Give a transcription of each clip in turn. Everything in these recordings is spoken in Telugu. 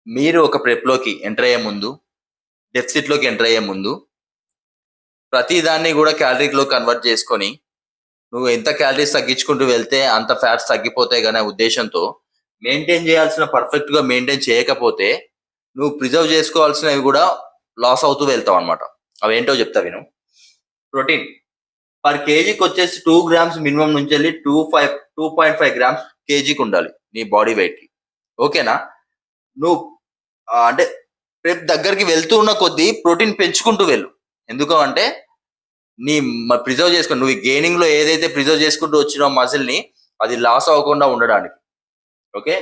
మీరు ఒక ప్రెప్‌లోకి ఎంటర్ అయ్యే ముందు, డెఫిసిట్‌లోకి ఎంటర్ అయ్యే ముందు, ప్రతి దాన్ని గూడా క్యాలరీలో కన్వర్ట్ చేసుకొని, నువ్వు ఎంత క్యాలరీస్ తగ్గించుకుంటూ వెళ్తే అంత ఫ్యాట్స్ తగ్గిపోతాయి గనే ఉద్దేశ్యంతో మెయింటైన్ చేయాల్సిన పర్ఫెక్ట్‌గా మెయింటైన్ చేయకపోతే, నువ్వు ప్రిజర్వ్ చేసుకోవాల్సినవి గూడా లాస్ అవుతూ వెళ్తావన్నమాట. అవేంటో చెప్తా విను. ప్రోటీన్ పర్ కేజీకొచ్చేసి 2 గ్రామ్స్ మినిమమ్ నుంచెళ్ళి 2.5 గ్రామ్స్ కేజీకుండాలి నీ బాడీ వెయిట్‌కి. ఓకేనా? నువ్వు అంటే రేపు దగ్గరికి వెళ్తూ ఉన్న కొద్దీ ప్రోటీన్ పెంచుకుంటూ వెళ్ళు. ఎందుకు అంటే నీ ప్రిజర్వ్ చేసుకొని నువ్వు గెయినింగ్‌లో ఏదైతే ప్రిజర్వ్ చేసుకుంటూ వచ్చినావో మజిల్‌ని అది లాస్ అవ్వకుండా ఉండడానికి. Okay.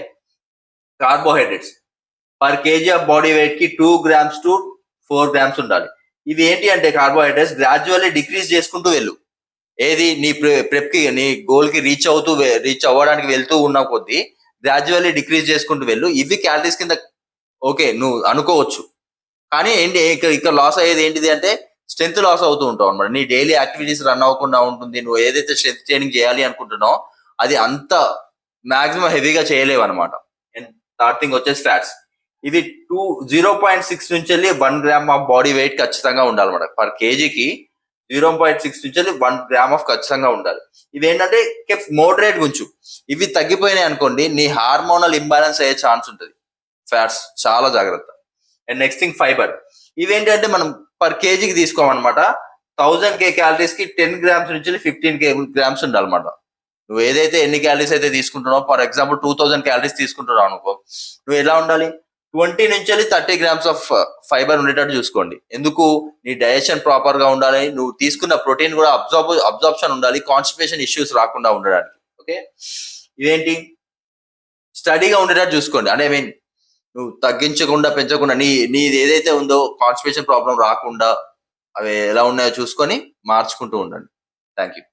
Carbohydrates per KG of body వెయిట్‌కి 2 గ్రామ్స్ టు 4 గ్రామ్స్ ఉండాలి. ఇవి ఏంటి అంటే కార్బోహైడ్రేట్స్ గ్రాడ్యువల్లీ డిక్రీజ్ చేసుకుంటూ వెళ్ళు. ఏది నీ ప్రెప్‌కి నీ గోల్‌కి రీచ్ అవ్వడానికి వెళ్తూ ఉన్న కొద్దీ గ్రాడ్యువల్లీ డిక్రీజ్ చేసుకుంటూ వెళ్ళు. ఇవి క్యాలరీస్ కింద ఓకే. నువ్వు అనుకోవచ్చు. కానీ ఏంటి ఇక్కడ లాస్ అయ్యేది ఏంటిది అంటే స్ట్రెంత్ లాస్ అవుతూ ఉంటావు అన్నమాట. నీ డైలీ యాక్టివిటీస్ రన్ అవ్వకుండా ఉంటుంది. నువ్వు ఏదైతే స్ట్రెంత్ ట్రైనింగ్ చేయాలి అనుకుంటున్నావో అది అంత మాక్సిమం హెవీగా చేయలేవన్నమాట. అండ్ థర్డ్ థింగ్ వచ్చేసి ఫ్యాట్స్. ఇది 0.6 నుంచి 1 గ్రామ్ ఆఫ్ బాడీ వెయిట్ ఖచ్చితంగా ఉండాలన్నమాట. పర్ కేజీకి 0.6 నుంచి 1 గ్రామ్ ఆఫ్ ఖచ్చితంగా ఉండాలి. ఇవేంటంటే మోడరేట్ ఉంచు. ఇవి తగ్గిపోయినాయి అనుకోండి నీ హార్మోనల్ ఇంబాలెన్స్ అయ్యే ఛాన్స్ ఉంటుంది. ఫ్యాట్స్ చాలా జాగ్రత్త. And next thing fibre. ఇవేంటంటే మనం పర్ కేజీకి తీసుకోమన్నమాట. 1000 క్యాలరీస్ కి 10 గ్రామ్స్ నుంచి 15 గ్రామ్స్ ఉండాలన్నమాట. నువ్వు ఏదైతే ఎన్ని క్యాలరీస్ అయితే తీసుకుంటున్నావు, ఫర్ ఎగ్జాంపుల్ 2000 క్యాలరీస్ తీసుకుంటున్నావు అనుకో, నువ్వు ఎలా ఉండాలి 20 నుంచి 30 గ్రామ్స్ ఆఫ్ ఫైబర్ ఉండేటట్టు చూసుకోండి. ఎందుకు నీ డైజెషన్ ప్రాపర్ గా ఉండాలి, నువ్వు తీసుకున్న ప్రోటీన్ కూడా అబ్జార్ప్షన్ ఉండాలి, కాన్స్టిపేషన్ ఇష్యూస్ రాకుండా ఉండడానికి. ఓకే. ఇదేంటి స్టడీగా ఉండేటట్టు చూసుకోండి. అంటే ఐ మీన్ నువ్వు తగ్గించకుండా పెంచకుండా నీది ఏదైతే ఉందో కాన్స్టిపేషన్ ప్రాబ్లం రాకుండా అవి ఎలా ఉన్నాయో చూసుకొని మార్చుకుంటూ ఉండండి. Thank you.